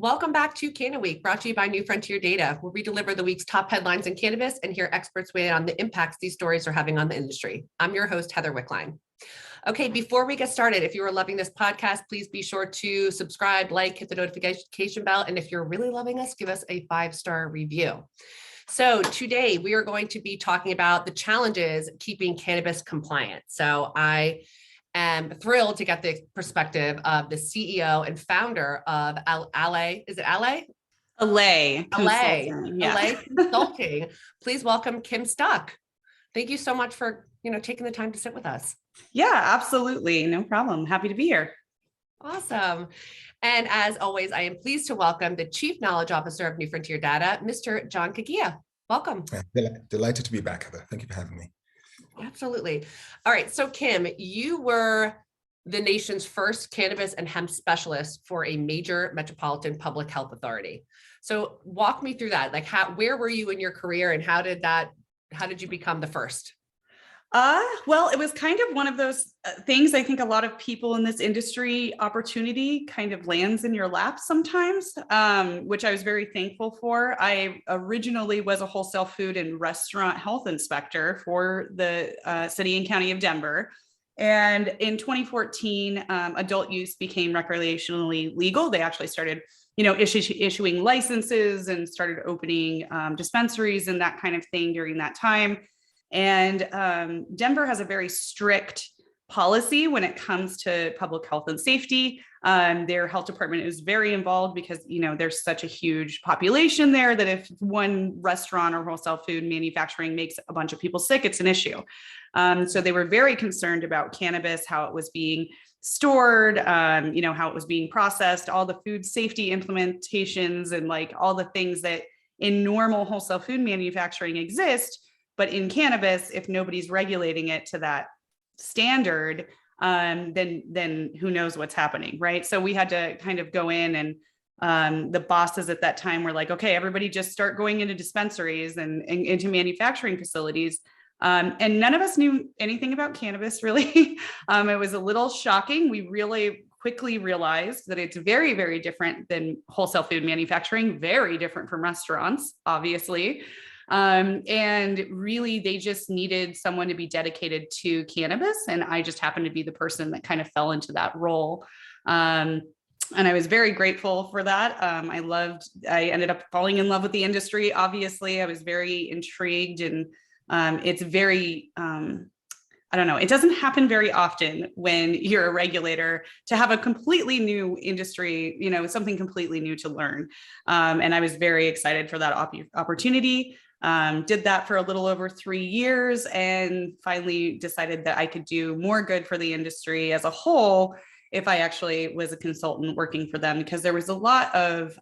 Welcome back to CannaWeek, brought to you by New Frontier Data, where we deliver the week's top headlines in cannabis and hear experts weigh in on the impacts these stories are having on the industry. I'm your host, Heather Wickline. Okay, before we get started, if you are loving this podcast, please be sure to subscribe, like, hit the notification bell, and if you're really loving us, give us a 5-star review. So today we are going to be talking about the challenges keeping cannabis compliant. So I am thrilled to get the perspective of the CEO and founder of Allay. Is it Allay? Allay. Allay. Yeah. Allay Consulting. Please welcome Kim Stuck. Thank you so much for taking the time to sit with us. Yeah, absolutely. No problem. Happy to be here. Awesome. And as always, I am pleased to welcome the Chief Knowledge Officer of New Frontier Data, Mr. John Kagia. Welcome. Delighted to be back, Heather. Thank you for having me. Absolutely. All right. So Kim, you were the nation's first cannabis and hemp specialist for a major metropolitan public health authority. So walk me through that. Like where were you in your career and how did you become the first? Well, it was kind of one of those things. I think a lot of people in this industry, opportunity kind of lands in your lap sometimes, which I was very thankful for. I originally was a wholesale food and restaurant health inspector for the city and county of Denver. And in 2014, adult use became recreationally legal. They actually started, issuing licenses and started opening dispensaries and that kind of thing during that time. And Denver has a very strict policy when it comes to public health and safety. Their health department is very involved because, there's such a huge population there that if one restaurant or wholesale food manufacturing makes a bunch of people sick, it's an issue. So they were very concerned about cannabis, how it was being stored, how it was being processed, all the food safety implementations and like all the things that in normal wholesale food manufacturing exist. But in cannabis, if nobody's regulating it to that standard, then who knows what's happening, right? So we had to kind of go in and the bosses at that time were like, okay, everybody just start going into dispensaries and into manufacturing facilities. And none of us knew anything about cannabis, really. It was a little shocking. We really quickly realized that it's very, very different than wholesale food manufacturing, very different from restaurants, obviously. And really, they just needed someone to be dedicated to cannabis. And I just happened to be the person that kind of fell into that role. And I was very grateful for that. I ended up falling in love with the industry. Obviously, I was very intrigued and it's very, I don't know, it doesn't happen very often when you're a regulator to have a completely new industry, something completely new to learn. And I was very excited for that opportunity. Did that for a little over 3 years and finally decided that I could do more good for the industry as a whole if I actually was a consultant working for them, because there was a lot of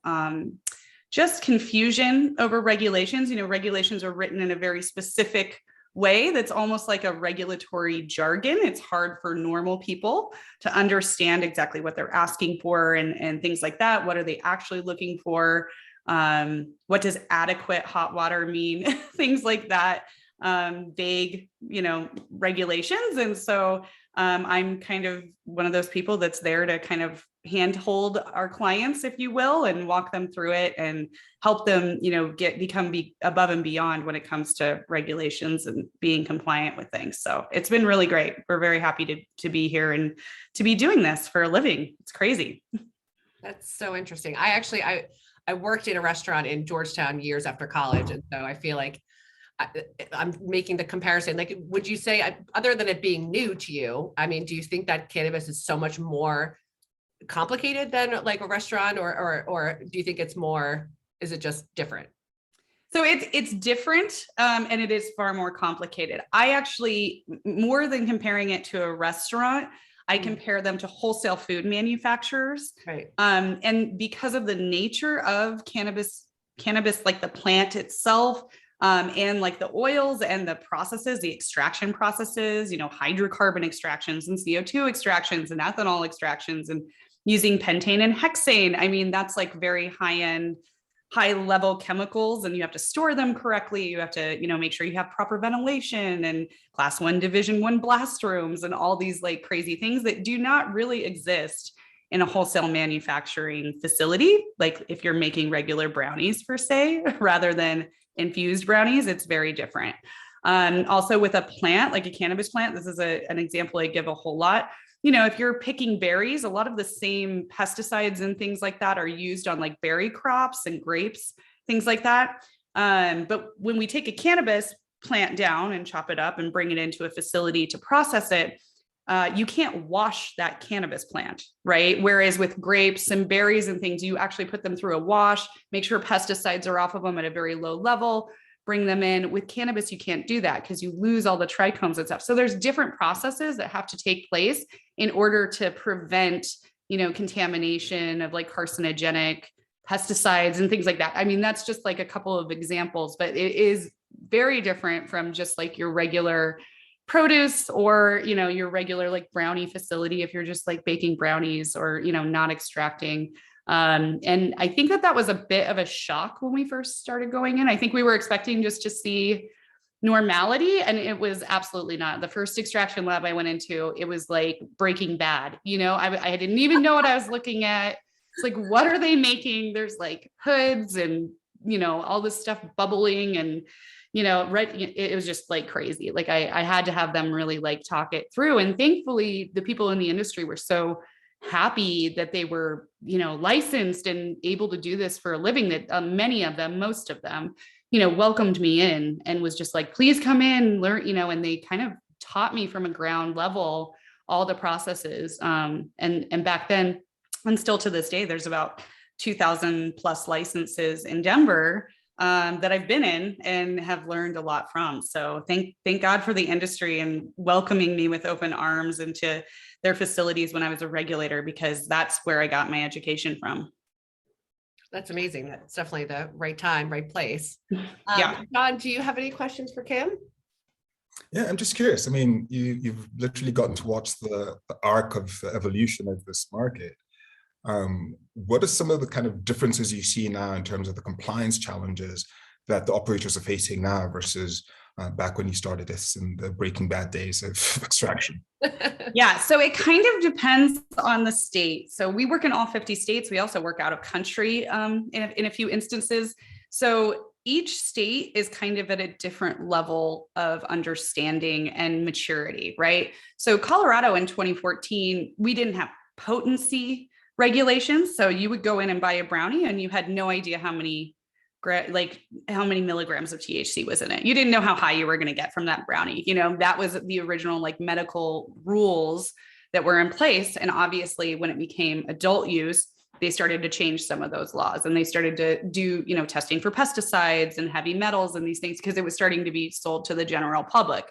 just confusion over regulations. Regulations are written in a very specific way that's almost like a regulatory jargon. It's hard for normal people to understand exactly what they're asking for and things like that. What are they actually looking for? What does adequate hot water mean? Things like that, vague, regulations. And so I'm kind of one of those people that's there to kind of handhold our clients, if you will, and walk them through it and help them, become above and beyond when it comes to regulations and being compliant with things. So it's been really great. We're very happy to be here and to be doing this for a living. It's crazy. That's so interesting. I worked in a restaurant in Georgetown years after college. And so I feel like I'm making the comparison. Like, would you say, other than it being new to you, do you think that cannabis is so much more complicated than like a restaurant or do you think is it just different? So it's different and it is far more complicated. I actually, more than comparing it to a restaurant, I compare them to wholesale food manufacturers. Right. And because of the nature of cannabis, like the plant itself, and like the oils and the processes, the extraction processes, hydrocarbon extractions and CO2 extractions and ethanol extractions and using pentane and hexane. That's like very high level chemicals, and you have to store them correctly. You have to, make sure you have proper ventilation and class 1 division 1 blast rooms and all these like crazy things that do not really exist in a wholesale manufacturing facility, like if you're making regular brownies per se, rather than infused brownies, it's very different. Also with a plant, like a cannabis plant, this is an example I give a whole lot. If you're picking berries, a lot of the same pesticides and things like that are used on like berry crops and grapes, things like that. But when we take a cannabis plant down and chop it up and bring it into a facility to process it, you can't wash that cannabis plant, right? Whereas with grapes and berries and things, you actually put them through a wash, make sure pesticides are off of them at a very low level, bring them in. With cannabis, you can't do that because you lose all the trichomes and stuff. So there's different processes that have to take place in order to prevent, contamination of like carcinogenic pesticides and things like that. I mean, that's just like a couple of examples, but it is very different from just like your regular produce or, your regular like brownie facility if you're just like baking brownies or, not extracting. And I think that was a bit of a shock when we first started going in. I think we were expecting just to see normality, and it was absolutely not. The first extraction lab I went into, it was like Breaking Bad. I didn't even know what I was looking at. It's like, what are they making? There's like hoods and, all this stuff bubbling and, it was just like crazy. Like I had to have them really like talk it through. And thankfully the people in the industry were so happy that they were, licensed and able to do this for a living, that many of them, most of them, welcomed me in and was just like, please come in, learn, and they kind of taught me from a ground level all the processes. And back then, and still to this day, there's about 2,000 plus licenses in Denver that I've been in and have learned a lot from. So thank God for the industry and welcoming me with open arms into their facilities when I was a regulator, because that's where I got my education from. That's amazing. That's definitely the right time, right place. Yeah. John, do you have any questions for Kim? Yeah, I'm just curious. I mean, you've literally gotten to watch the arc of the evolution of this market. What are some of the kind of differences you see now in terms of the compliance challenges that the operators are facing now versus back when you started this in the Breaking Bad days of extraction? Yeah, so it kind of depends on the state. So we work in all 50 states. We also work out of country in a few instances. So each state is kind of at a different level of understanding and maturity, right? So Colorado in 2014, we didn't have potency regulations. So you would go in and buy a brownie and you had no idea how many milligrams of THC was in it. You didn't know how high you were going to get from that brownie. That was the original like medical rules that were in place. And obviously when it became adult use, they started to change some of those laws and they started to do, testing for pesticides and heavy metals and these things because it was starting to be sold to the general public.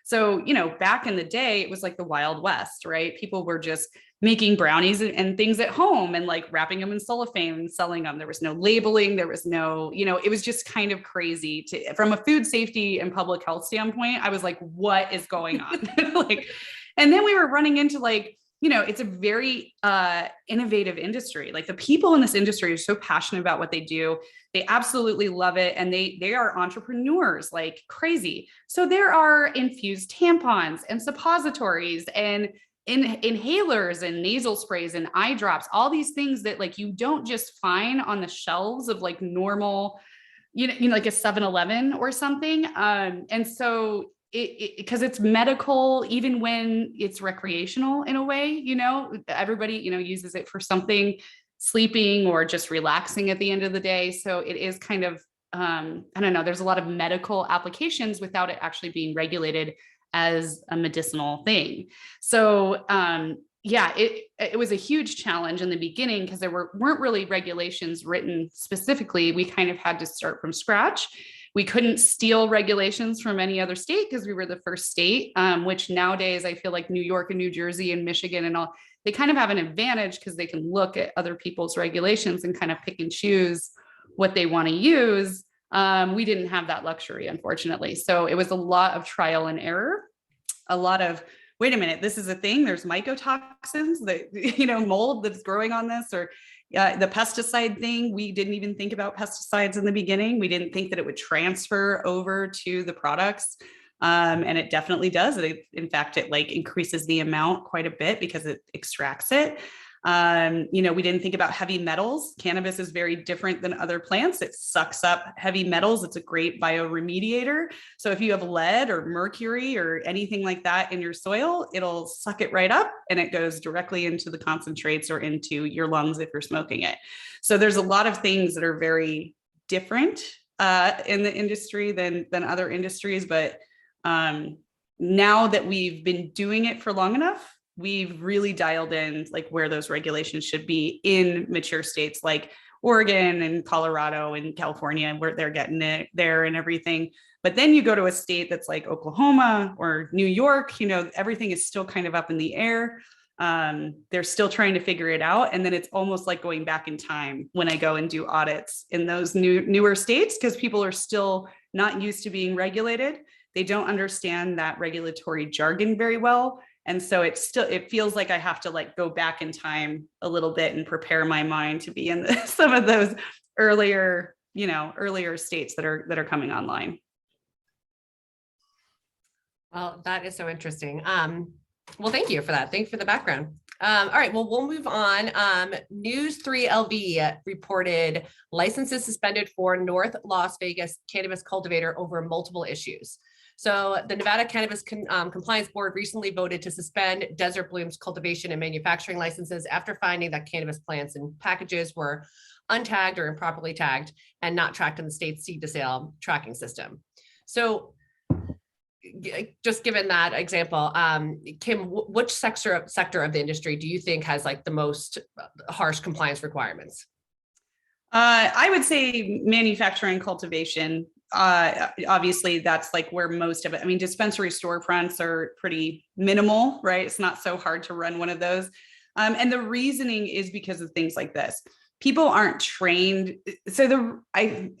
So, back in the day, it was like the Wild West, right? People were just making brownies and things at home and like wrapping them in cellophane and selling them. There was no labeling. There was no, it was just kind of crazy from a food safety and public health standpoint. I was like, what is going on? And then we were running into it's a very innovative industry. Like the people in this industry are so passionate about what they do. They absolutely love it. And they are entrepreneurs like crazy. So there are infused tampons and suppositories and inhalers and nasal sprays and eye drops, all these things that like you don't just find on the shelves of like normal, like a 7-Eleven or something. And so because it's medical, even when it's recreational in a way, everybody, uses it for something, sleeping or just relaxing at the end of the day. So it is kind of, I don't know, there's a lot of medical applications without it actually being regulated as a medicinal thing. So it was a huge challenge in the beginning because there weren't really regulations written specifically. We kind of had to start from scratch. We couldn't steal regulations from any other state because we were the first state, which nowadays I feel like New York and New Jersey and Michigan and all, they kind of have an advantage because they can look at other people's regulations and kind of pick and choose what they want to use. We didn't have that luxury, unfortunately. So it was a lot of trial and error, a lot of, wait a minute, this is a thing. There's mycotoxins that, mold that's growing on this, or the pesticide thing. We didn't even think about pesticides in the beginning. We didn't think that it would transfer over to the products. And it definitely does. In fact, it like increases the amount quite a bit because it extracts it. We didn't think about heavy metals. Cannabis is very different than other plants. It sucks up heavy metals. It's a great bioremediator. So if you have lead or mercury or anything like that in your soil, it'll suck it right up and it goes directly into the concentrates or into your lungs if you're smoking it. So there's a lot of things that are very different in the industry than other industries. But now that we've been doing it for long enough, we've really dialed in like where those regulations should be in mature states like Oregon and Colorado and California, where they're getting it there and everything. But then you go to a state that's like Oklahoma or New York, everything is still kind of up in the air. They're still trying to figure it out. And then it's almost like going back in time when I go and do audits in those newer states, because people are still not used to being regulated. They don't understand that regulatory jargon very well. And so it feels like I have to like go back in time a little bit and prepare my mind to be in some of those earlier states that are coming online. Well, that is so interesting. Well, thank you for that. Thanks for the background. All right, well, we'll move on. News 3 LV reported licenses suspended for North Las Vegas cannabis cultivator over multiple issues. So the Nevada Cannabis Compliance Board recently voted to suspend Desert Bloom's cultivation and manufacturing licenses after finding that cannabis plants and packages were untagged or improperly tagged and not tracked in the state's seed to sale tracking system. So just given that example, Kim, which sector of the industry do you think has like the most harsh compliance requirements? I would say manufacturing cultivation. Obviously that's like where most of it, I mean, dispensary storefronts are pretty minimal, right? It's not so hard to run one of those. And the reasoning is because of things like this. People aren't trained. So I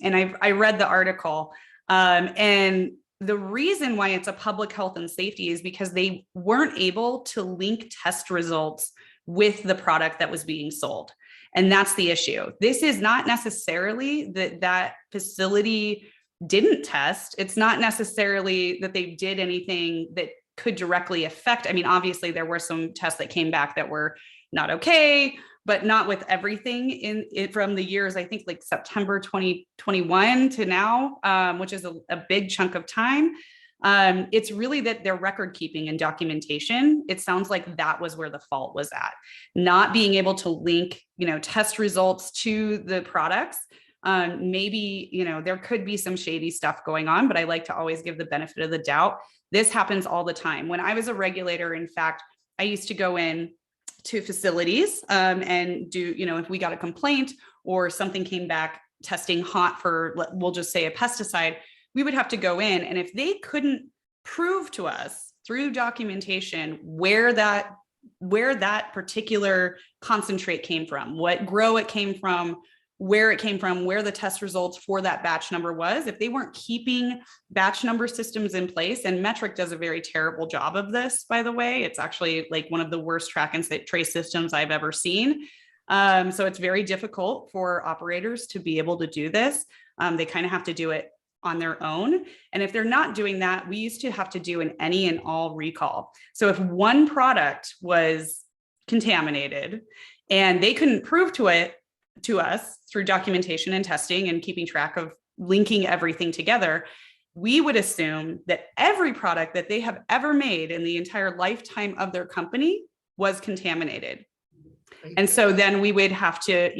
read the article, and the reason why it's a public health and safety is because they weren't able to link test results with the product that was being sold. And that's the issue. This is not necessarily that facility didn't test. It's not necessarily that they did anything that could directly affect. I mean, obviously there were some tests that came back that were not okay, but not with everything in it from the years, I think like September 2021 to now, which is a big chunk of time. It's really that their record keeping and documentation, it sounds like that was where the fault was at. Not being able to link, test results to the products. Maybe, there could be some shady stuff going on, but I like to always give the benefit of the doubt. This happens all the time. When I was a regulator, in fact, I used to go in to facilities and do, if we got a complaint or something came back testing hot for, we'll just say a pesticide, we would have to go in. And if they couldn't prove to us through documentation where that particular concentrate came from, what grow it came from, where it came from, where the test results for that batch number was, if they weren't keeping batch number systems in place, and Metric does a very terrible job of this, by the way, it's actually like one of the worst track and trace systems I've ever seen. So it's very difficult for operators to be able to do this. They kind of have to do it on their own. And if they're not doing that, we used to have to do an any and all recall. So if one product was contaminated and they couldn't prove to us through documentation and testing and keeping track of linking everything together, we would assume that every product that they have ever made in the entire lifetime of their company was contaminated. And so then we would have to,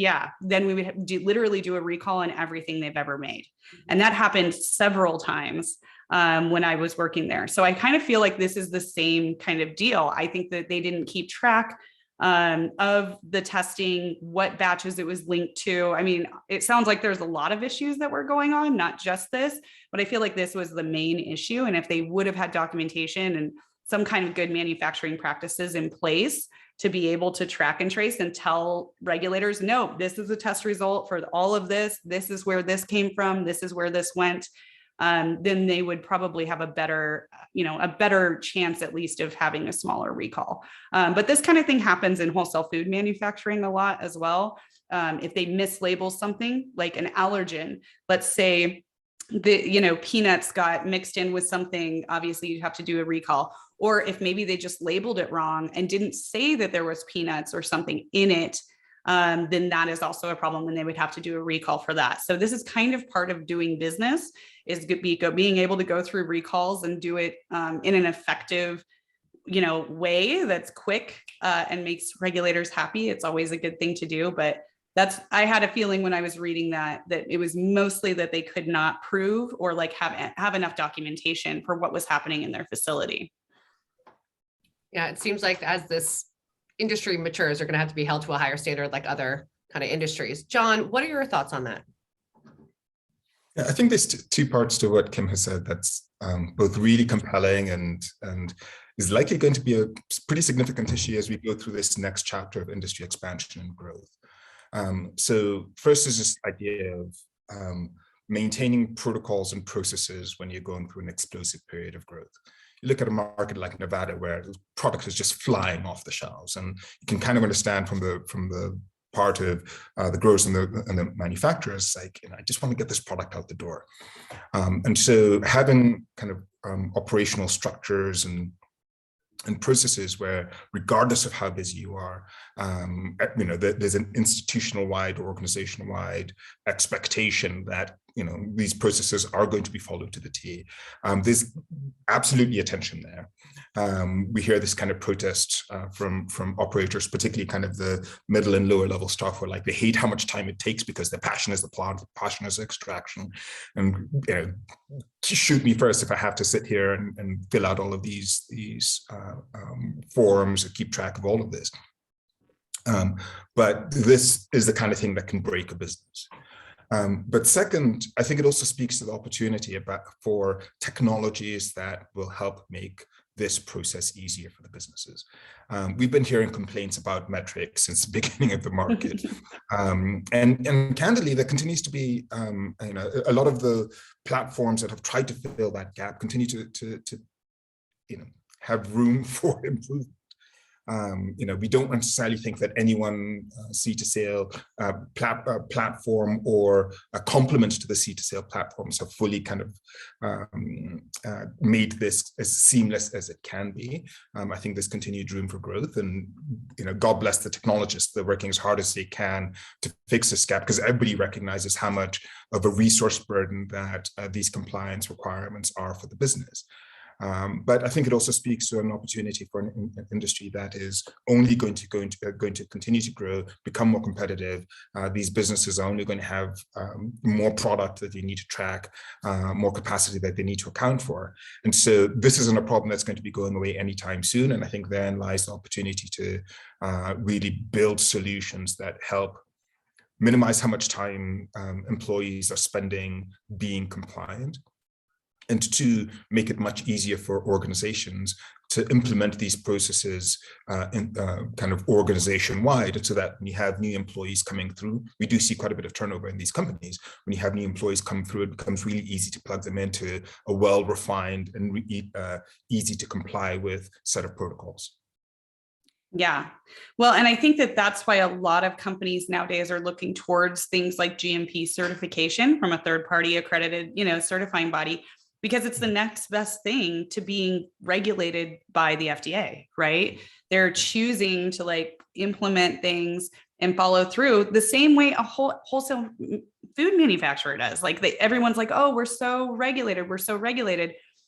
literally do a recall on everything they've ever made. And that happened several times when I was working there. So I kind of feel like this is the same kind of deal. I think that they didn't keep track of the testing, what batches it was linked to. I mean, it sounds like there's a lot of issues that were going on, not just this, but I feel like this was the main issue. And if they would have had documentation and some kind of good manufacturing practices in place to be able to track and trace and tell regulators, no, this is a test result for all of this. This is where this came from. This is where this went. Then they would probably have a better chance at least of having a smaller recall. But this kind of thing happens in wholesale food manufacturing a lot as well. If they mislabel something like an allergen, let's say peanuts got mixed in with something, obviously you'd have to do a recall. Or if maybe they just labeled it wrong and didn't say that there was peanuts or something in it, then that is also a problem, and they would have to do a recall for that. So this is kind of part of doing business, is being able to go through recalls and do it in an effective way that's quick and makes regulators happy. It's always a good thing to do, but I had a feeling when I was reading that it was mostly that they could not prove or like have enough documentation for what was happening in their facility. Yeah, it seems like as this industry matures, they're going to have to be held to a higher standard like other kind of industries. John, what are your thoughts on that? Yeah, I think there's two parts to what Kim has said that's both really compelling and is likely going to be a pretty significant issue as we go through this next chapter of industry expansion and growth. So first is this idea of maintaining protocols and processes when you're going through an explosive period of growth. You look at a market like Nevada where the product is just flying off the shelves, and you can kind of understand from the part of the growers and the manufacturers, like, I just want to get this product out the door. And so having kind of operational structures and processes where, regardless of how busy you are, there's an institutional-wide, organizational-wide expectation that these processes are going to be followed to the T. There's absolutely a tension there. We hear this kind of protest from operators, particularly kind of the middle and lower level staff, where like they hate how much time it takes because their passion is the plant, the passion is extraction, and shoot me first if I have to sit here and fill out all of these forms and keep track of all of this. But this is the kind of thing that can break a business. But second, I think it also speaks to the opportunity for technologies that will help make this process easier for the businesses. We've been hearing complaints about metrics since the beginning of the market. And candidly, there continues to be a lot of the platforms that have tried to fill that gap continue to have room for improvement. We don't necessarily think that any one seed-to-sale platform or a complement to the seed-to-sale platforms have fully kind of made this as seamless as it can be. I think there's continued room for growth, and God bless the technologists. They're working as hard as they can to fix this gap, because everybody recognizes how much of a resource burden that these compliance requirements are for the business. But I think it also speaks to an opportunity for an industry that is only going to continue to grow, become more competitive. These businesses are only going to have more product that they need to track, more capacity that they need to account for. And so this isn't a problem that's going to be going away anytime soon. And I think therein lies the opportunity to really build solutions that help minimize how much time employees are spending being compliant, and to make it much easier for organizations to implement these processes in kind of organization-wide, so that when you have new employees coming through, we do see quite a bit of turnover in these companies. When you have new employees come through, it becomes really easy to plug them into a well-refined and easy to comply with set of protocols. Yeah. Well, and I think that that's why a lot of companies nowadays are looking towards things like GMP certification from a third-party accredited, certifying body, because it's the next best thing to being regulated by the FDA, right? They're choosing to like implement things and follow through the same way a wholesale food manufacturer does. Like everyone's like, oh, we're so regulated,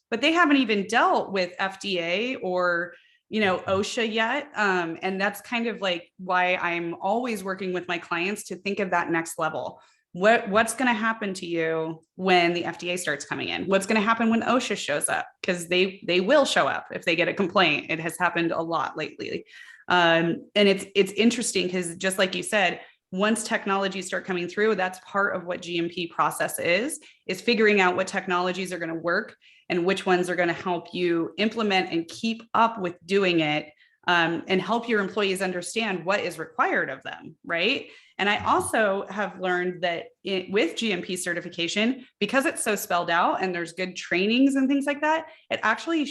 but they haven't even dealt with FDA or OSHA yet. And that's kind of like why I'm always working with my clients to think of that next level. What's going to happen to you when the FDA starts coming in? What's going to happen when OSHA shows up? Because they will show up if they get a complaint. It has happened a lot lately. And it's interesting because just like you said, once technologies start coming through, that's part of what GMP process is figuring out what technologies are going to work and which ones are going to help you implement and keep up with doing it, and help your employees understand what is required of them, right? And I also have learned that with GMP certification, because it's so spelled out and there's good trainings and things like that, it actually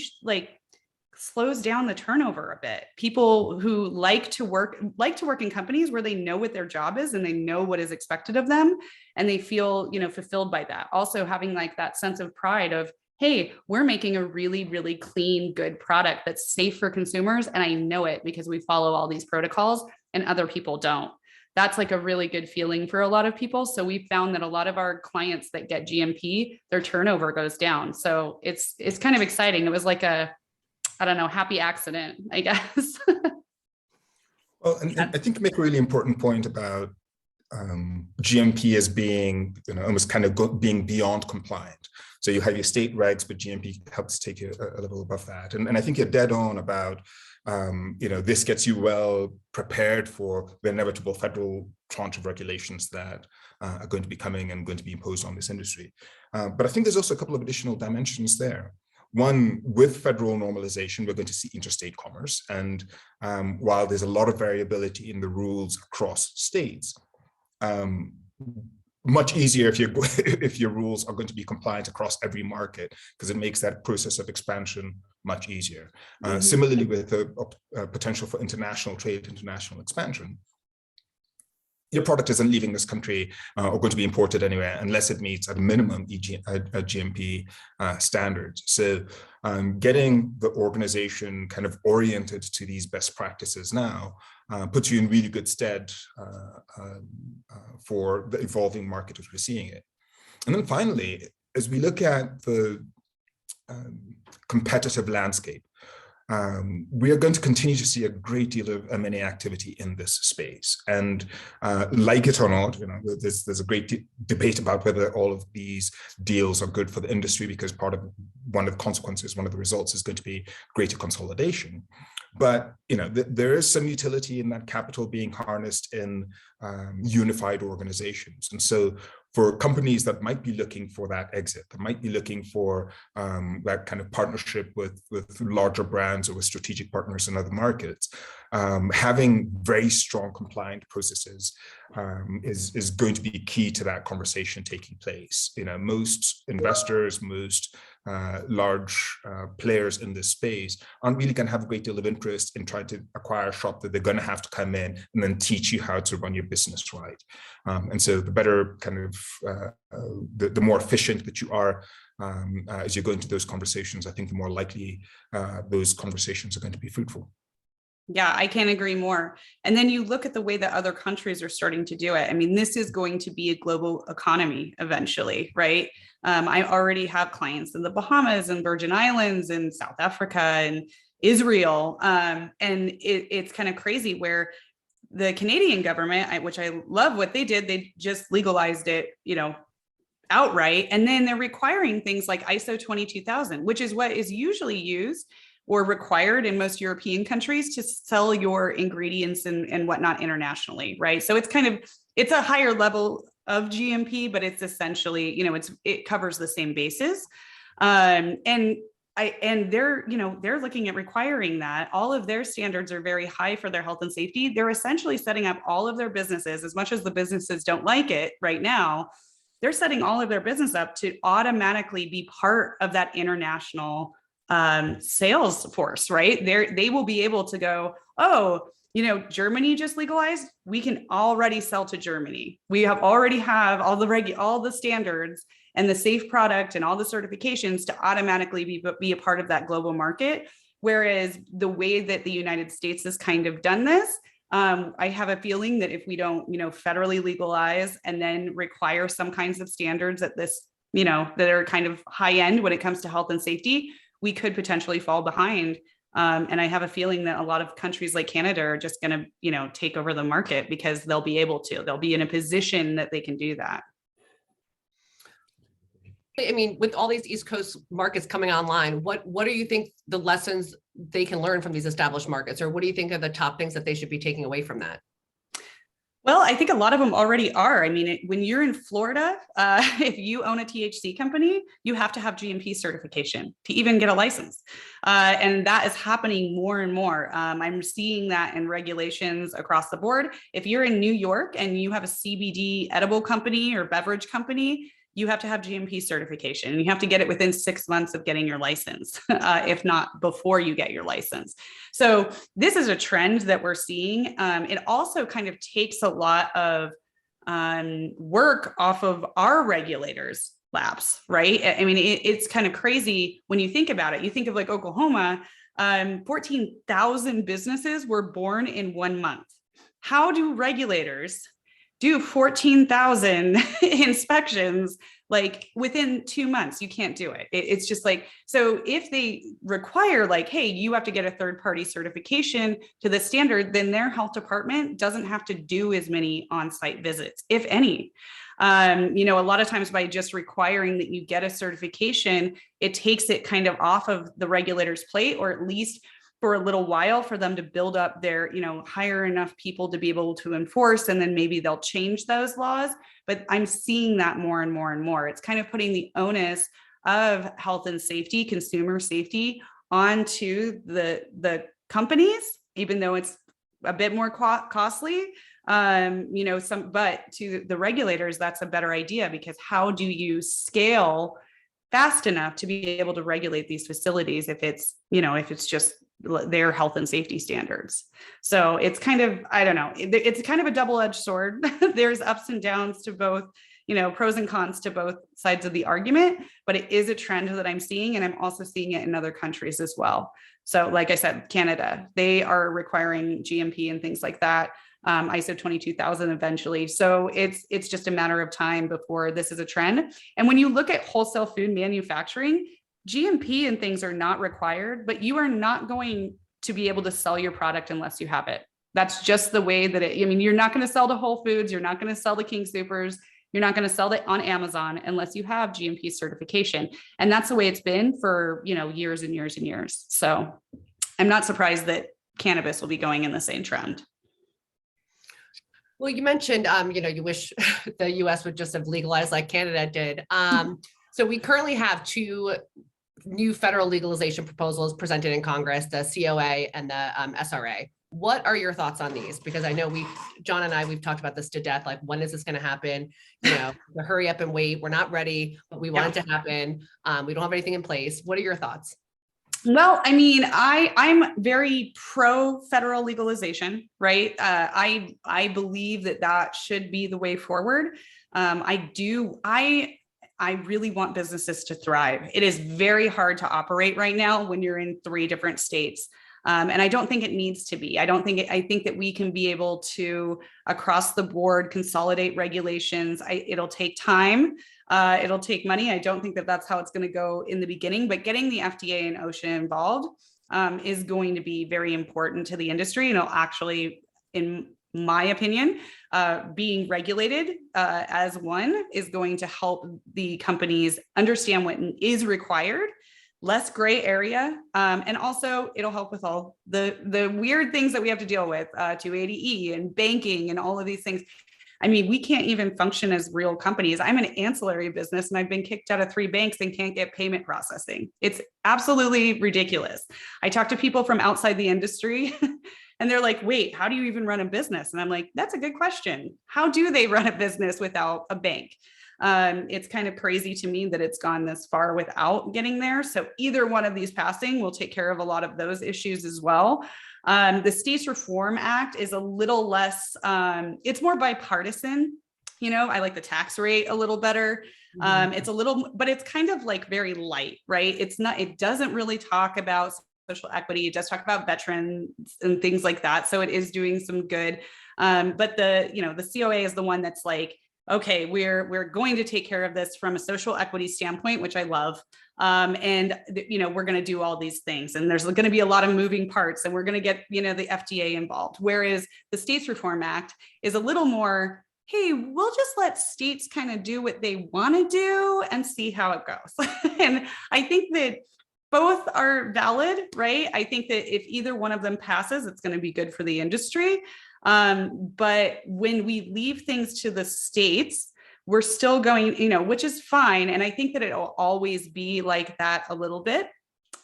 slows down the turnover a bit. People who like to work in companies where they know what their job is and they know what is expected of them, and they feel, fulfilled by that. Also having like that sense of pride of, hey, we're making a really, really clean, good product that's safe for consumers, and I know it because we follow all these protocols and other people don't. That's like a really good feeling for a lot of people. So we found that a lot of our clients that get GMP, their turnover goes down. So it's kind of exciting. It was like I don't know, happy accident, I guess. Well, and I think you make a really important point about GMP as being, almost kind of being beyond compliant. So you have your state regs, but GMP helps take you a level above that. And I think you're dead on about, this gets you well prepared for the inevitable federal tranche of regulations that are going to be coming and going to be imposed on this industry. But I think there's also a couple of additional dimensions there. One, with federal normalization, we're going to see interstate commerce. And while there's a lot of variability in the rules across states, much easier if your rules are going to be compliant across every market, because it makes that process of expansion much easier. Similarly, with the potential for international trade, international expansion, your product isn't leaving this country or going to be imported anywhere unless it meets at a minimum GMP standards. So getting the organization kind of oriented to these best practices now puts you in really good stead for the evolving market as we're seeing it. And then finally, as we look at the competitive landscape, we are going to continue to see a great deal of M&A activity in this space. And like it or not, there's a great debate about whether all of these deals are good for the industry, because one of the consequences, one of the results is going to be greater consolidation. But there is some utility in that capital being harnessed in unified organizations. And so for companies that might be looking for that exit, that might be looking for that kind of partnership with larger brands or with strategic partners in other markets, having very strong compliant processes is going to be key to that conversation taking place. Most investors, most large players in this space aren't really going to have a great deal of interest in trying to acquire a shop that they're going to have to come in and then teach you how to run your business right. And so the better kind of, the more efficient that you are as you go into those conversations, I think the more likely those conversations are going to be fruitful. Yeah, I can't agree more. And then you look at the way that other countries are starting to do it. I mean, this is going to be a global economy eventually, right? I already have clients in the Bahamas and Virgin Islands and South Africa and Israel. And it's kind of crazy where the Canadian government, which I love what they did, they just legalized it, outright. And then they're requiring things like ISO 22000, which is what is usually used or required in most European countries to sell your ingredients and whatnot internationally, right? So it's a higher level of GMP, but it's essentially, it covers the same bases. And they're looking at requiring that. All of their standards are very high for their health and safety. They're essentially setting up all of their businesses, as much as the businesses don't like it right now, they're setting all of their business up to automatically be part of that international sales force, right? They will be able to go, oh, Germany just legalized. We can already sell to Germany. We already have all the standards and the safe product and all the certifications to automatically be a part of that global market. Whereas the way that the United States has kind of done this, I have a feeling that if we don't, federally legalize and then require some kinds of standards at this, that are kind of high end when it comes to health and safety, we could potentially fall behind. And I have a feeling that a lot of countries like Canada are just going to, take over the market because they'll be in a position that they can do that. I mean, with all these East Coast markets coming online, what do you think the lessons they can learn from these established markets? Or what do you think are the top things that they should be taking away from that? Well, I think a lot of them already are. I mean, when you're in Florida, if you own a THC company, you have to have GMP certification to even get a license. And that is happening more and more. I'm seeing that in regulations across the board. If you're in New York and you have a CBD edible company or beverage company, you have to have GMP certification, and you have to get it within 6 months of getting your license, if not before you get your license. So this is a trend that we're seeing. It also kind of takes a lot of work off of our regulators' laps, right? I mean, it's kind of crazy when you think about it. You think of like Oklahoma, 14,000 businesses were born in 1 month. How do regulators do 14,000 inspections like within 2 months? You can't do it. It's just like, so if they require like, hey, you have to get a third-party certification to the standard, then their health department doesn't have to do as many on-site visits, if any. A lot of times by just requiring that you get a certification, it takes it kind of off of the regulator's plate, or at least for a little while, for them to build up their, hire enough people to be able to enforce, and then maybe they'll change those laws. But I'm seeing that more and more and more. It's kind of putting the onus of health and safety, consumer safety, onto the companies, even though it's a bit more costly. But to the regulators, that's a better idea, because how do you scale fast enough to be able to regulate these facilities if it's just their health and safety standards? So it's kind of, I don't know, it's kind of a double-edged sword. There's ups and downs to both, pros and cons to both sides of the argument, but it is a trend that I'm seeing, and I'm also seeing it in other countries as well. So like I said, Canada, they are requiring GMP and things like that. ISO 22000 eventually. So it's just a matter of time before this is a trend. And when you look at wholesale food manufacturing, GMP and things are not required, but you are not going to be able to sell your product unless you have it. That's just the way that you're not going to sell to Whole Foods. You're not going to sell to King Soopers. You're not going to sell it on Amazon unless you have GMP certification. And that's the way it's been for, years and years and years. So I'm not surprised that cannabis will be going in the same trend. Well, you mentioned, you wish the US would just have legalized like Canada did. So we currently have 2 new federal legalization proposals presented in Congress, the COA and the SRA. What are your thoughts on these? Because I know John and I, we've talked about this to death. Like, when is this going to happen? The hurry up and wait. We're not ready, but we want it to happen. We don't have anything in place. What are your thoughts? Well, I'm very pro federal legalization, right? I believe that should be the way forward. I really want businesses to thrive. It is very hard to operate right now when you're in 3 different states. And I don't think it needs to be. I think that we can be able to, across the board, consolidate regulations. It'll take time. It'll take money. I don't think that that's how it's going to go in the beginning, but getting the FDA and OSHA involved is going to be very important to the industry. And it'll actually, in my opinion, being regulated as one is going to help the companies understand what is required, less gray area. And also it'll help with all the weird things that we have to deal with, 280E and banking and all of these things. We can't even function as real companies. I'm an ancillary business, and I've been kicked out of 3 banks and can't get payment processing. It's absolutely ridiculous. I talk to people from outside the industry and they're like, wait, how do you even run a business? And I'm like, that's a good question. How do they run a business without a bank? It's kind of crazy to me that it's gone this far without getting there. So either one of these passing will take care of a lot of those issues as well. The States Reform Act is a little less, it's more bipartisan. I like the tax rate a little better. It's a little, but it's kind of like very light, right? It doesn't really talk about social equity. It does talk about veterans and things like that. So it is doing some good. But the COA is the one that's like, okay, we're going to take care of this from a social equity standpoint, which I love. And we're going to do all these things, and there's going to be a lot of moving parts, and we're going to get, the FDA involved. Whereas the States Reform Act is a little more, hey, we'll just let states kind of do what they want to do and see how it goes. And I think that both are valid, right? I think that if either one of them passes, it's going to be good for the industry. But when we leave things to the states, we're still going, which is fine. And I think that it'll always be like that a little bit,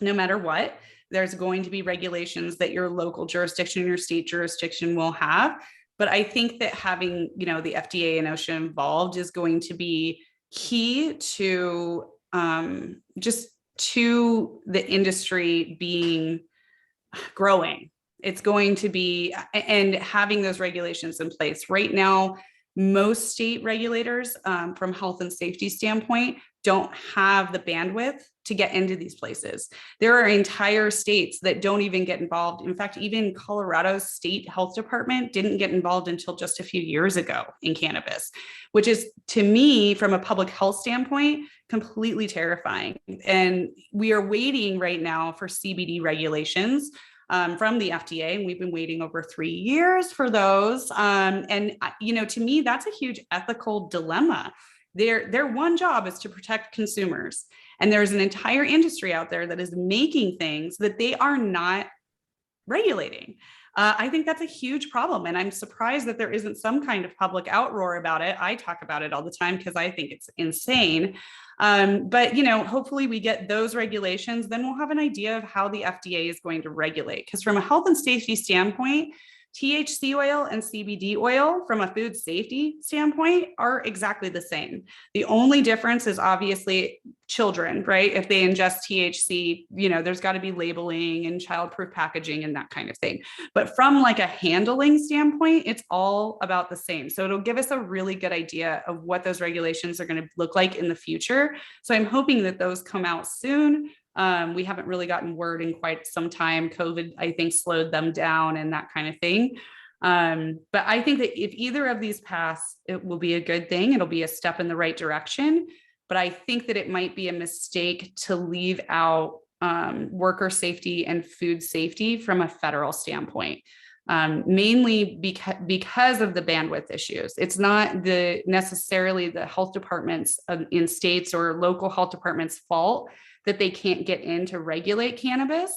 no matter what. There's going to be regulations that your local jurisdiction, your state jurisdiction will have. But I think that having, the FDA and OSHA involved is going to be key to just to the industry growing. It's going to be, and having those regulations in place. Right now, most state regulators from health and safety standpoint don't have the bandwidth to get into these places. There are entire states that don't even get involved. In fact, even Colorado's state health department didn't get involved until just a few years ago in cannabis, which is, to me, from a public health standpoint, completely terrifying. And we are waiting right now for CBD regulations from the FDA, and we've been waiting over 3 years for those. And to me, that's a huge ethical dilemma. Their one job is to protect consumers, and there's an entire industry out there that is making things that they are not regulating. I think that's a huge problem, and I'm surprised that there isn't some kind of public outroar about it. I talk about it all the time because I think it's insane. But hopefully we get those regulations, then we'll have an idea of how the FDA is going to regulate. Because from a health and safety standpoint, THC oil and CBD oil from a food safety standpoint are exactly the same. The only difference is obviously children, right? If they ingest THC, there's got to be labeling and childproof packaging and that kind of thing. But from like a handling standpoint, it's all about the same. So it'll give us a really good idea of what those regulations are going to look like in the future. So I'm hoping that those come out soon. We haven't really gotten word in quite some time. COVID, I think, slowed them down and that kind of thing. But I think that if either of these pass, it will be a good thing. It'll be a step in the right direction. But I think that it might be a mistake to leave out worker safety and food safety from a federal standpoint. Mainly because of the bandwidth issues. It's not necessarily the health departments in states or local health departments' fault that they can't get in to regulate cannabis.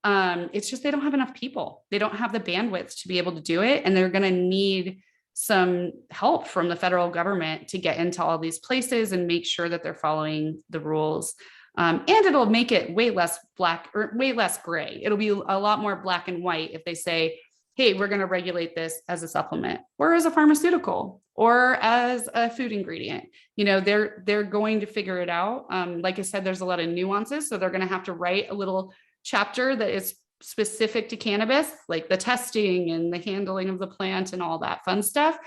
It's just they don't have enough people. They don't have the bandwidth to be able to do it, and they're going to need some help from the federal government to get into all these places and make sure that they're following the rules. And it'll make it way less black or way less gray. It'll be a lot more black and white if they say, hey, we're going to regulate this as a supplement or as a pharmaceutical or as a food ingredient. They're going to figure it out. Like I said, there's a lot of nuances. So they're going to have to write a little chapter that is specific to cannabis, like the testing and the handling of the plant and all that fun stuff.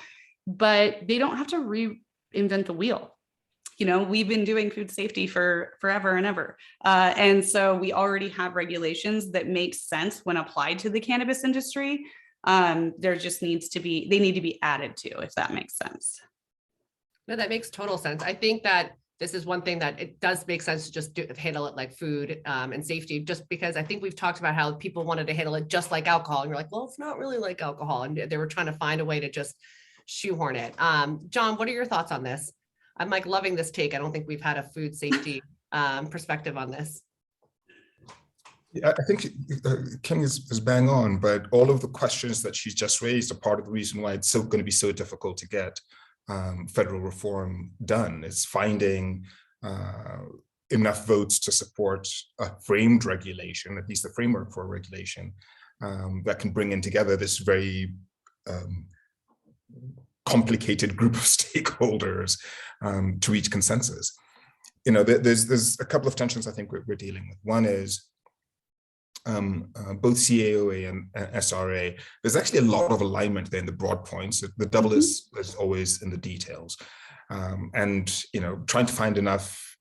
But they don't have to reinvent the wheel. We've been doing food safety for forever and ever. And so we already have regulations that make sense when applied to the cannabis industry. There just they need to be added to, if that makes sense. No, that makes total sense. I think that this is one thing that it does make sense to just handle it like food and safety, just because I think we've talked about how people wanted to handle it just like alcohol. And you're like, well, it's not really like alcohol. And they were trying to find a way to just shoehorn it. John, what are your thoughts on this? I'm like loving this take. I don't think we've had a food safety perspective on this. Yeah, I think Kim is bang on, but all of the questions that she's just raised are part of the reason why it's going to be so difficult to get federal reform done. It's finding enough votes to support a framed regulation, at least the framework for a regulation that can bring in together this very complicated group of stakeholders to reach consensus. There's a couple of tensions I think we're dealing with. One is both CAOA and SRA, there's actually a lot of alignment there in the broad points. The devil is always in the details. And trying to find enough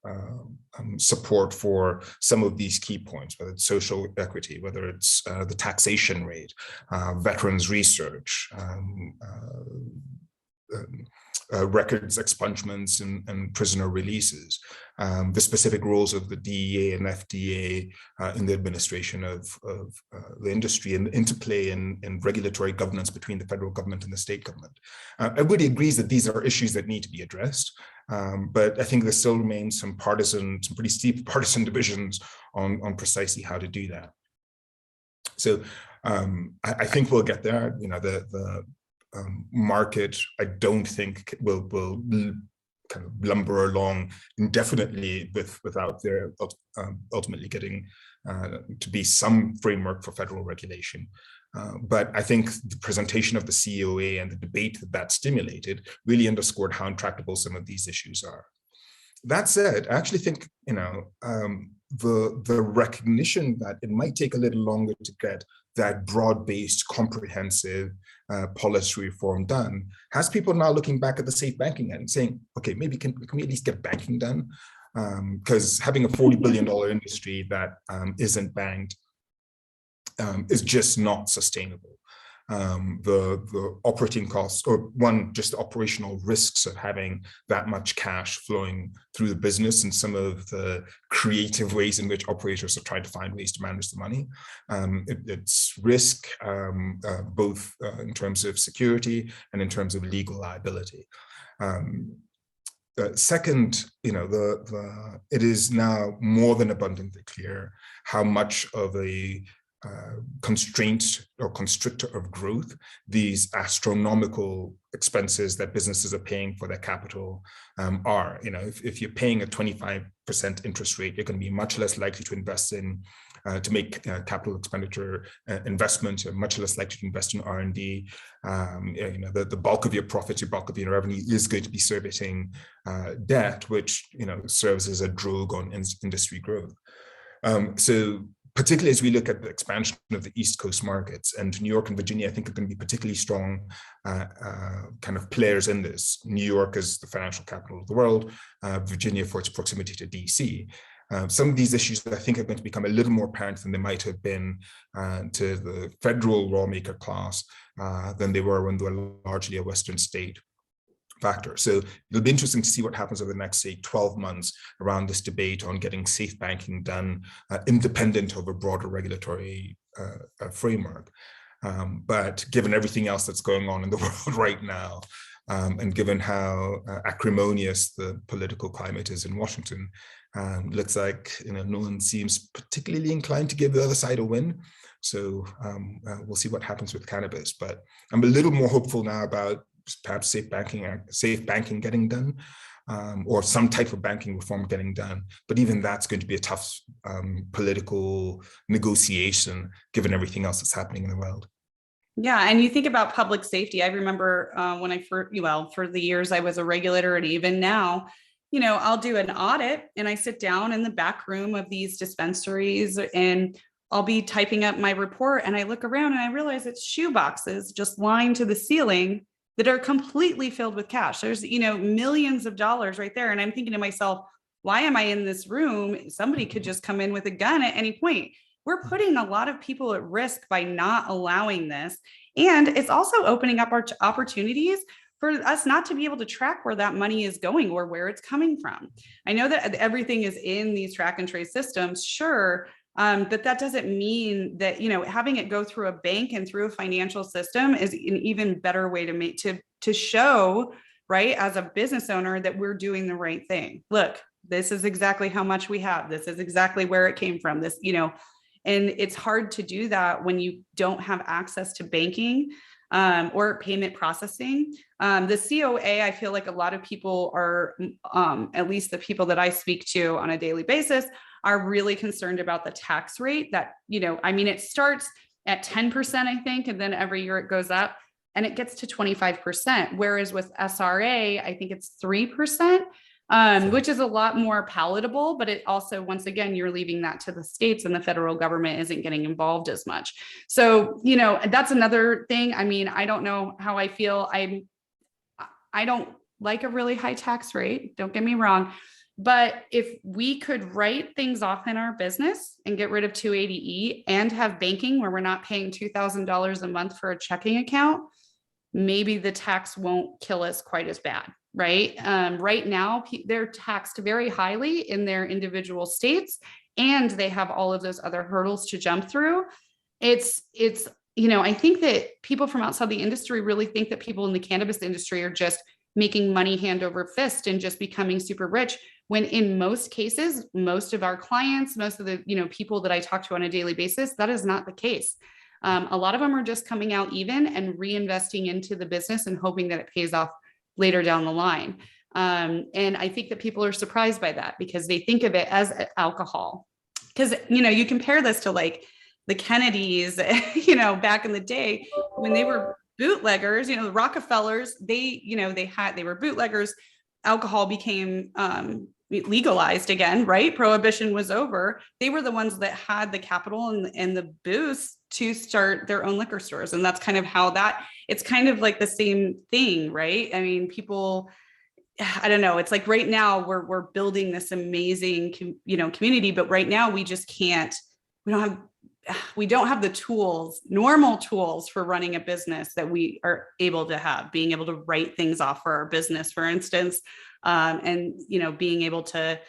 support for some of these key points, whether it's social equity, whether it's the taxation rate, veterans research, records expungements and prisoner releases, the specific roles of the DEA and FDA in the administration of the industry, and the interplay and regulatory governance between the federal government and the state government. Everybody agrees that these are issues that need to be addressed, but I think there still remains some pretty steep partisan divisions on precisely how to do that. So I think we'll get there. The market, I don't think will kind of lumber along indefinitely without there ultimately getting to be some framework for federal regulation. But I think the presentation of the COA and the debate that stimulated really underscored how intractable some of these issues are. That said, I actually think, the recognition that it might take a little longer to get that broad-based, comprehensive policy reform done has people now looking back at the safe banking and saying, okay, maybe can we at least get banking done? Because having a $40 billion industry that isn't banked is just not sustainable. The operating costs, or just the operational risks of having that much cash flowing through the business, and some of the creative ways in which operators are trying to find ways to manage the money. It's risk, both in terms of security and in terms of legal liability. Second, it is now more than abundantly clear how much of a constraint or constrictor of growth these astronomical expenses that businesses are paying for their capital are. If you're paying a 25% interest rate, you're going to be much less likely to invest in to make capital expenditure investment. You're much less likely to invest in R&D. The bulk of your profits, your bulk of your revenue is going to be servicing debt, which serves as a drag on industry growth. So particularly as we look at the expansion of the East Coast markets, and New York and Virginia, I think are going to be particularly strong kind of players in this. New York is the financial capital of the world, Virginia for its proximity to DC. Some of these issues, I think, are going to become a little more apparent than they might have been to the federal lawmaker class than they were when they were largely a Western state factor. So it'll be interesting to see what happens over the next, say, 12 months around this debate on getting safe banking done independent of a broader regulatory framework. But given everything else that's going on in the world right now, and given how acrimonious the political climate is in Washington, looks like no one seems particularly inclined to give the other side a win. So we'll see what happens with cannabis. But I'm a little more hopeful now about perhaps safe banking getting done, or some type of banking reform getting done. But even that's going to be a tough political negotiation, given everything else that's happening in the world. Yeah, and you think about public safety. I remember when I first, for the years I was a regulator, and even now, I'll do an audit and I sit down in the back room of these dispensaries and I'll be typing up my report, and I look around and I realize it's shoe boxes just lined to the ceiling that are completely filled with cash. There's, millions of dollars right there. And I'm thinking to myself, why am I in this room? Somebody could just come in with a gun at any point. We're putting a lot of people at risk by not allowing this. And it's also opening up our opportunities for us not to be able to track where that money is going or where it's coming from. I know that everything is in these track and trace systems, sure. But that doesn't mean that, having it go through a bank and through a financial system is an even better way to show, right, as a business owner, that we're doing the right thing. Look, this is exactly how much we have. This is exactly where it came from. This, and it's hard to do that when you don't have access to banking or payment processing. The COA, I feel like a lot of people are, at least the people that I speak to on a daily basis, are really concerned about the tax rate that, it starts at 10%, I think, and then every year it goes up and it gets to 25%. Whereas with SRA, I think it's 3%, which is a lot more palatable, but it also, once again, you're leaving that to the states and the federal government isn't getting involved as much. So, that's another thing. I don't know how I feel. I don't like a really high tax rate. Don't get me wrong. But if we could write things off in our business and get rid of 280E and have banking where we're not paying $2,000 a month for a checking account, maybe the tax won't kill us quite as bad, right? Right now, they're taxed very highly in their individual states, and they have all of those other hurdles to jump through. It's I think that people from outside the industry really think that people in the cannabis industry are just making money hand over fist and just becoming super rich, when in most cases, most of our clients, most of the people that I talk to on a daily basis, that is not the case. A lot of them are just coming out even and reinvesting into the business and hoping that it pays off later down the line. And I think that people are surprised by that because they think of it as alcohol. Because, you compare this to like the Kennedys, back in the day when they were bootleggers, the Rockefellers, they were bootleggers. Alcohol became, legalized again, right? Prohibition was over. They were the ones that had the capital and the boost to start their own liquor stores. And that's kind of how it's kind of like the same thing, right? I mean, people, I don't know. It's like right now we're building this amazing, community, but right now we just can't, we don't have the tools, normal tools for running a business that we are able to have, being able to write things off for our business, for instance, and, being able to,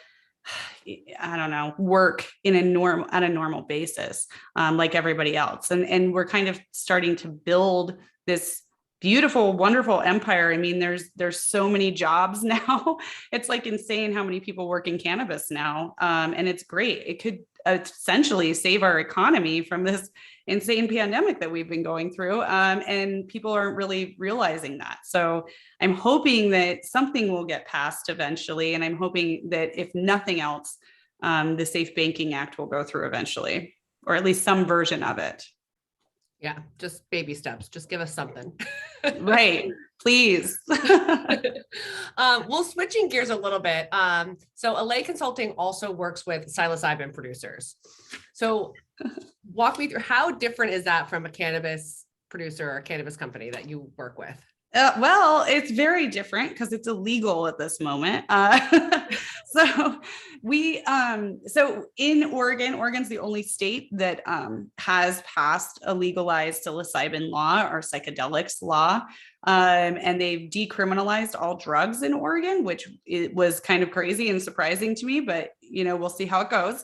I don't know, work on a normal basis, like everybody else. And we're kind of starting to build this beautiful, wonderful empire. I mean, there's so many jobs now. It's like insane how many people work in cannabis now. And it's great. It could essentially save our economy from this insane pandemic that we've been going through. And people aren't really realizing that. So I'm hoping that something will get passed eventually. And I'm hoping that if nothing else, the Safe Banking Act will go through eventually, or at least some version of it. Yeah, just baby steps. Just give us something. Right. Please. Well, switching gears a little bit. So Allay Consulting also works with psilocybin producers. So walk me through, how different is that from a cannabis producer or a cannabis company that you work with? Well, it's very different because it's illegal at this moment. So in Oregon's the only state that has passed a legalized psilocybin law or psychedelics law. And they've decriminalized all drugs in Oregon, which it was kind of crazy and surprising to me, but we'll see how it goes.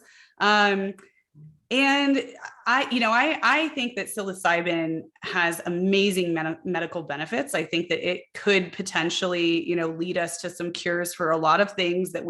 And I think that psilocybin has amazing medical benefits. I think that it could potentially, lead us to some cures for a lot of things that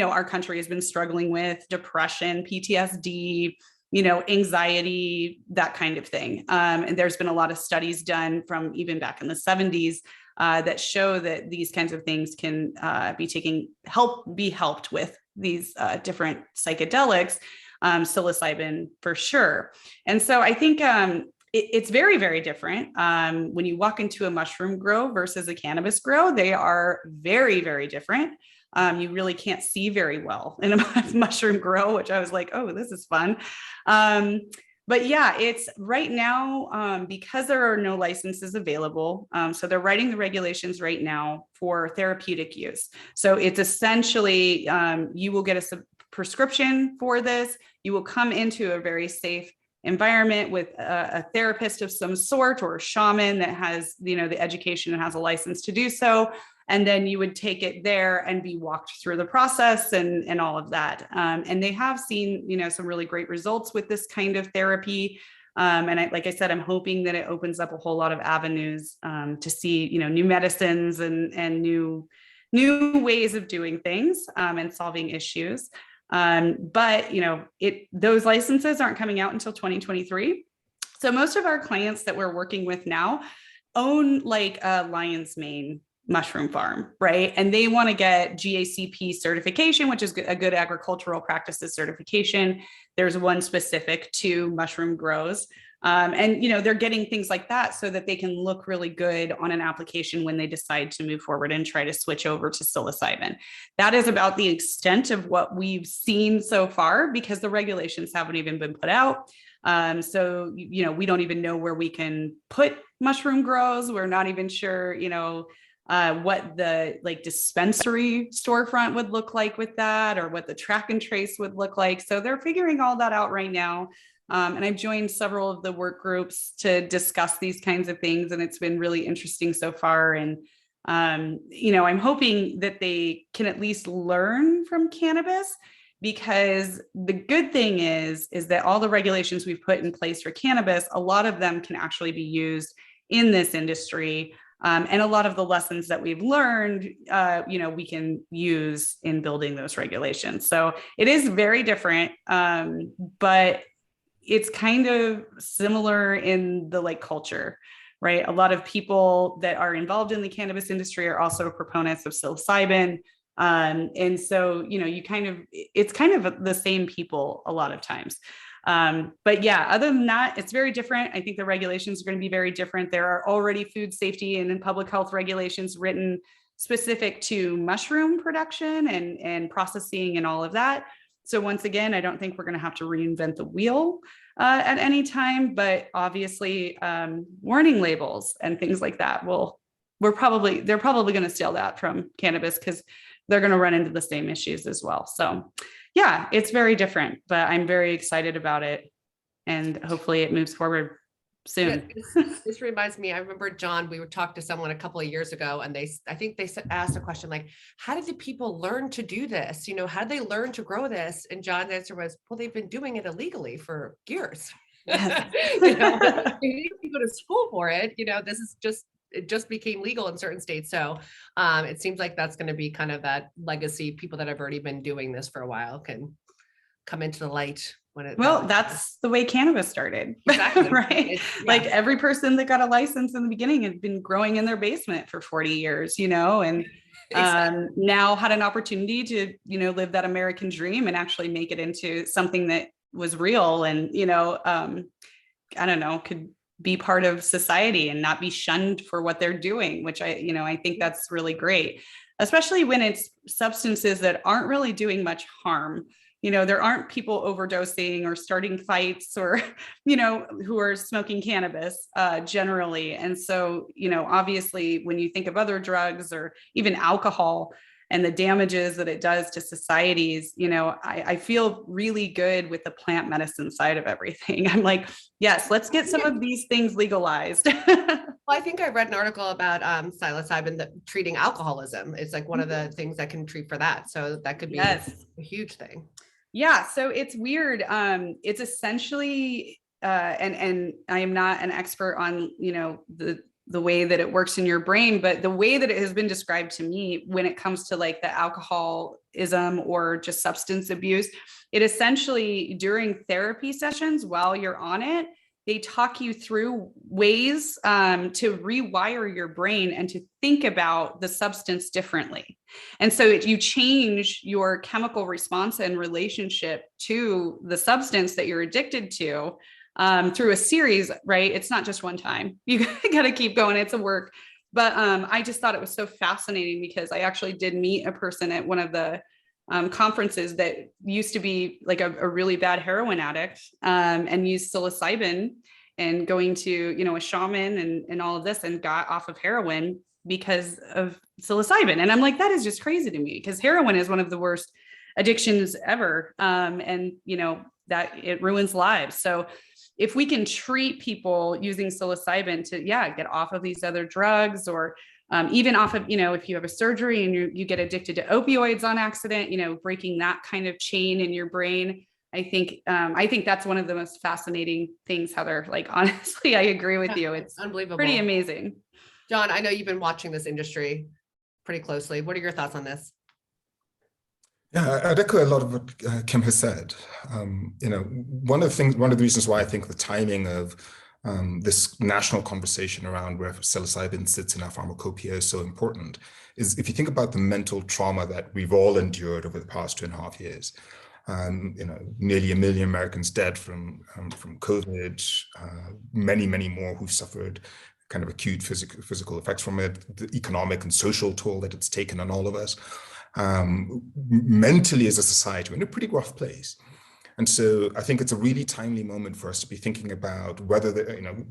our country has been struggling with: depression, PTSD, anxiety, that kind of thing. And there's been a lot of studies done from even back in the 70s that show that these kinds of things can be helped with these different psychedelics. Psilocybin for sure. And so I think it's very, very different. When you walk into a mushroom grow versus a cannabis grow, they are very, very different. You really can't see very well in a mushroom grow, which I was like, oh, this is fun. But yeah, it's right now, because there are no licenses available. So they're writing the regulations right now for therapeutic use. So it's essentially, you will get a prescription for this. You will come into a very safe environment with a therapist of some sort, or a shaman that has, the education and has a license to do so. And then you would take it there and be walked through the process and all of that. And they have seen, some really great results with this kind of therapy. And like I said, I'm hoping that it opens up a whole lot of avenues to see, new medicines and new ways of doing things and solving issues. But those licenses aren't coming out until 2023. So most of our clients that we're working with now own like a lion's mane mushroom farm, right? And they want to get GACP certification, which is a good agricultural practices certification. There's one specific to mushroom grows. And they're getting things like that so that they can look really good on an application when they decide to move forward and try to switch over to psilocybin. That is about the extent of what we've seen so far, because the regulations haven't even been put out. So we don't even know where we can put mushroom grows. We're not even sure, what the dispensary storefront would look like with that, or what the track and trace would look like. So they're figuring all that out right now. And I've joined several of the work groups to discuss these kinds of things, and it's been really interesting so far. And, I'm hoping that they can at least learn from cannabis, because the good thing is that all the regulations we've put in place for cannabis, a lot of them can actually be used in this industry. And a lot of the lessons that we've learned, we can use in building those regulations. So it is very different, but it's kind of similar in the culture, right? A lot of people that are involved in the cannabis industry are also proponents of psilocybin. And so, it's kind of the same people a lot of times. But yeah, other than that, it's very different. I think the regulations are going to be very different. There are already food safety and public health regulations written specific to mushroom production and processing and all of that. So once again, I don't think we're going to have to reinvent the wheel at any time, but obviously warning labels and things like that they're probably going to steal that from cannabis because they're going to run into the same issues as well. So yeah, it's very different, but I'm very excited about it, and hopefully it moves forward soon. Yeah, this reminds me, I remember, John, we would talk to someone a couple of years ago, and I think they asked a question like, how did the people learn to do this? You know, how did they learn to grow this? And John's answer was, well, they've been doing it illegally for years. Yes. You know, you need to go to school for it. You know, it just became legal in certain states. So it seems like that's going to be kind of that legacy. People that have already been doing this for a while can come into the light. That's the way cannabis started. Exactly. Right. Like every person that got a license in the beginning had been growing in their basement for 40 years, you know, and exactly. Now had an opportunity to, you know, live that American dream and actually make it into something that was real and, you know, I don't know, could be part of society and not be shunned for what they're doing, which I think that's really great, especially when it's substances that aren't really doing much harm. You know, there aren't people overdosing or starting fights or, you know, who are smoking cannabis generally. And so, you know, obviously, when you think of other drugs or even alcohol and the damages that it does to societies, you know, I feel really good with the plant medicine side of everything. I'm like, yes, let's get some of these things legalized. Well, I think I read an article about psilocybin that treating alcoholism. It's like one of the things that can treat for that. So that could be a huge thing. Yeah, so it's weird. It's essentially, and I am not an expert on, you know, the way that it works in your brain, but the way that it has been described to me when it comes to like the alcoholism or just substance abuse, it essentially during therapy sessions while you're on it, they talk you through ways to rewire your brain and to think about the substance differently. And so you change your chemical response and relationship to the substance that you're addicted to through a series, right? It's not just one time. You got to keep going. It's a work. But I just thought it was so fascinating because I actually did meet a person at one of the conferences that used to be like a really bad heroin addict and used psilocybin and going to, you know, a shaman and all of this and got off of heroin because of psilocybin. And I'm like, that is just crazy to me because heroin is one of the worst addictions ever. And, you know, that it ruins lives. So if we can treat people using psilocybin to, get off of these other drugs or even off of, you know, if you have a surgery and you get addicted to opioids on accident, you know, breaking that kind of chain in your brain. I think that's one of the most fascinating things, Heather. Like, honestly, I agree with you. It's unbelievable. Pretty amazing. John, I know you've been watching this industry pretty closely. What are your thoughts on this? Yeah, I'd echo a lot of what Kim has said. You know, one of the reasons why I think the timing of this national conversation around where psilocybin sits in our pharmacopoeia is so important is if you think about the mental trauma that we've all endured over the past 2.5 years. You know, nearly 1 million Americans dead from COVID, many more who've suffered kind of acute physical effects from it, the economic and social toll that it's taken on all of us. Mentally as a society, we're in a pretty rough place. And so I think it's a really timely moment for us to be thinking about whether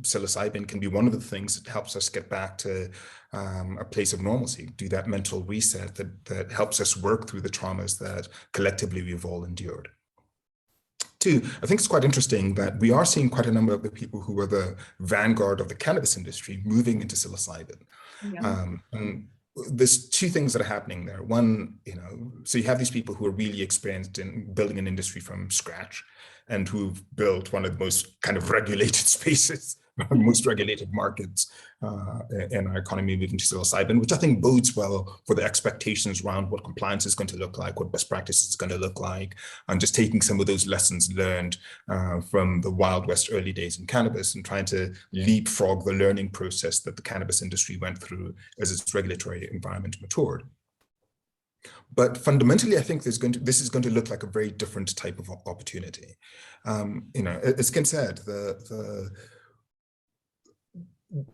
psilocybin can be one of the things that helps us get back to a place of normalcy, do that mental reset that helps us work through the traumas that collectively we've all endured. Two, I think it's quite interesting that we are seeing quite a number of the people who are the vanguard of the cannabis industry moving into psilocybin. Yeah. And there's two things that are happening there. One, you know, so you have these people who are really experienced in building an industry from scratch and who've built one of the most kind of regulated spaces, most regulated markets in our economy moving to psilocybin, which I think bodes well for the expectations around what compliance is going to look like, what best practices is going to look like, and just taking some of those lessons learned from the Wild West early days in cannabis and trying to leapfrog the learning process that the cannabis industry went through as its regulatory environment matured. But fundamentally, I think this is going to look like a very different type of opportunity. You know, as Ken said,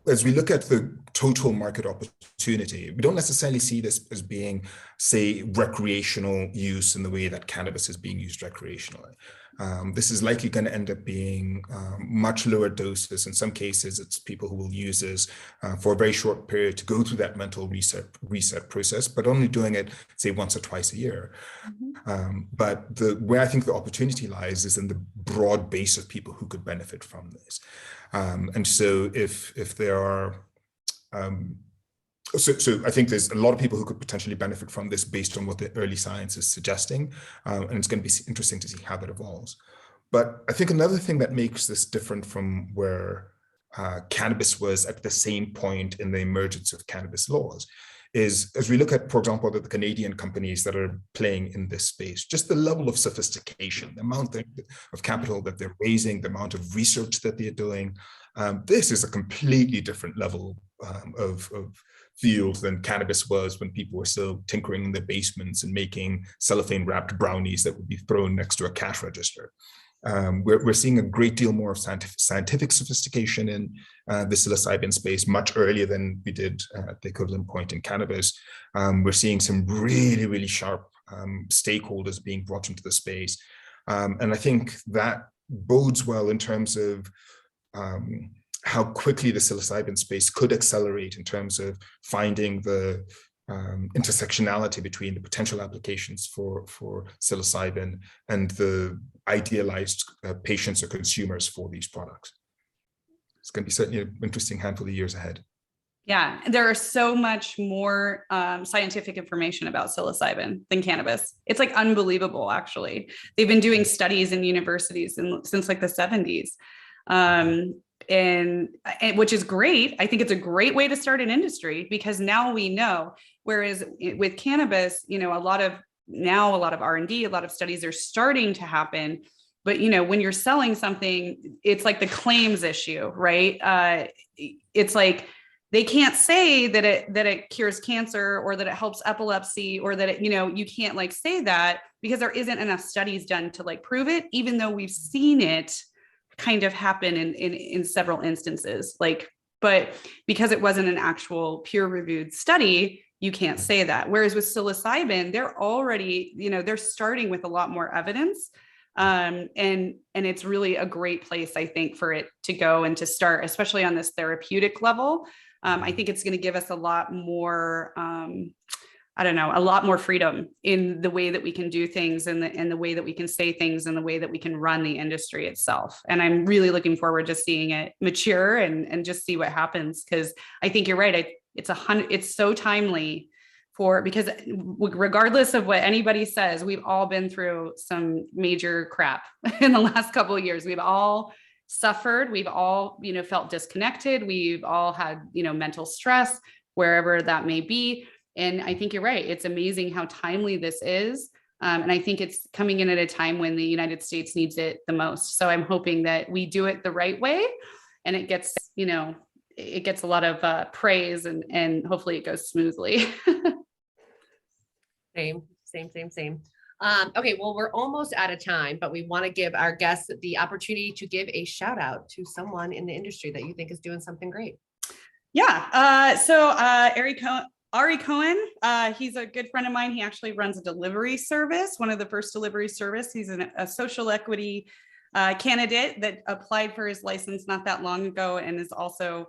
as we look at the total market opportunity, we don't necessarily see this as being, say, recreational use in the way that cannabis is being used recreationally. This is likely going to end up being much lower doses. In some cases, it's people who will use this for a very short period to go through that mental reset process, but only doing it, say, once or twice a year. But where I think the opportunity lies is in the broad base of people who could benefit from this. And so if there are, so I think there's a lot of people who could potentially benefit from this based on what the early science is suggesting. And it's going to be interesting to see how that evolves. But I think another thing that makes this different from where cannabis was at the same point in the emergence of cannabis laws is, as we look at, for example, the Canadian companies that are playing in this space, just the level of sophistication, the amount of capital that they're raising, the amount of research that they're doing. This is a completely different level of field than cannabis was when people were still tinkering in their basements and making cellophane wrapped brownies that would be thrown next to a cash register. We're seeing a great deal more of scientific sophistication in the psilocybin space much earlier than we did at the equivalent point in cannabis. We're seeing some really, really sharp stakeholders being brought into the space. And I think that bodes well in terms of how quickly the psilocybin space could accelerate in terms of finding the intersectionality between the potential applications for psilocybin and the idealized patients or consumers for these products. It's going to be certainly an interesting handful of years ahead. Yeah, there are so much more scientific information about psilocybin than cannabis. It's like unbelievable, actually. They've been doing studies in universities since like the 70s. And which is great. I think it's a great way to start an industry because now we know, whereas with cannabis, you know, a lot of R&D, a lot of studies are starting to happen. But, you know, when you're selling something, it's like the claims issue, right? It's like, they can't say that it cures cancer or that it helps epilepsy or that it, you know, you can't like say that because there isn't enough studies done to like prove it, even though we've seen it kind of happen in several instances, like, but because it wasn't an actual peer-reviewed study, you can't say that. Whereas with psilocybin, they're already, you know, they're starting with a lot more evidence. And it's really a great place, I think, for it to go and to start, especially on this therapeutic level. I think it's going to give us a lot more, a lot more freedom in the way that we can do things and the way that we can say things and the way that we can run the industry itself. And I'm really looking forward to seeing it mature and just see what happens. Cause I think you're right. It's so timely because regardless of what anybody says, we've all been through some major crap in the last couple of years. We've all suffered. We've all, you know, felt disconnected. We've all had, you know, mental stress, wherever that may be. And I think you're right. It's amazing how timely this is. And I think it's coming in at a time when the United States needs it the most. So I'm hoping that we do it the right way and it gets, you know, it gets a lot of praise and hopefully it goes smoothly. Same. Okay, well, we're almost out of time, but we want to give our guests the opportunity to give a shout out to someone in the industry that you think is doing something great. Yeah. So Ari Cohen, he's a good friend of mine. He actually runs a delivery service, one of the first delivery service. He's a social equity candidate that applied for his license not that long ago and is also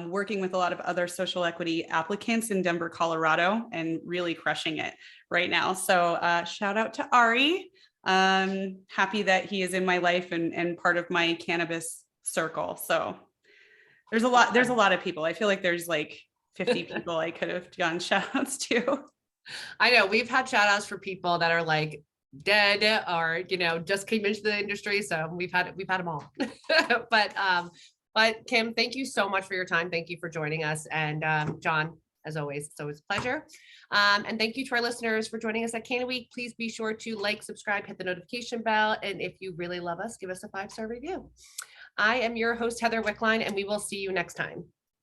working with a lot of other social equity applicants in Denver, Colorado, and really crushing it right now. So shout out to Ari. Happy that he is in my life and part of my cannabis circle. So there's a lot of people. I feel like there's like 50 people I could have gone shout outs to. I know we've had shout outs for people that are like dead or, you know, just came into the industry. So we've had them all. But Kim, thank you so much for your time. Thank you for joining us. And John, as always, it's always a pleasure. And thank you to our listeners for joining us at CannaWeek. Please be sure to like, subscribe, hit the notification bell. And if you really love us, give us a 5-star review. I am your host, Heather Wickline, and we will see you next time.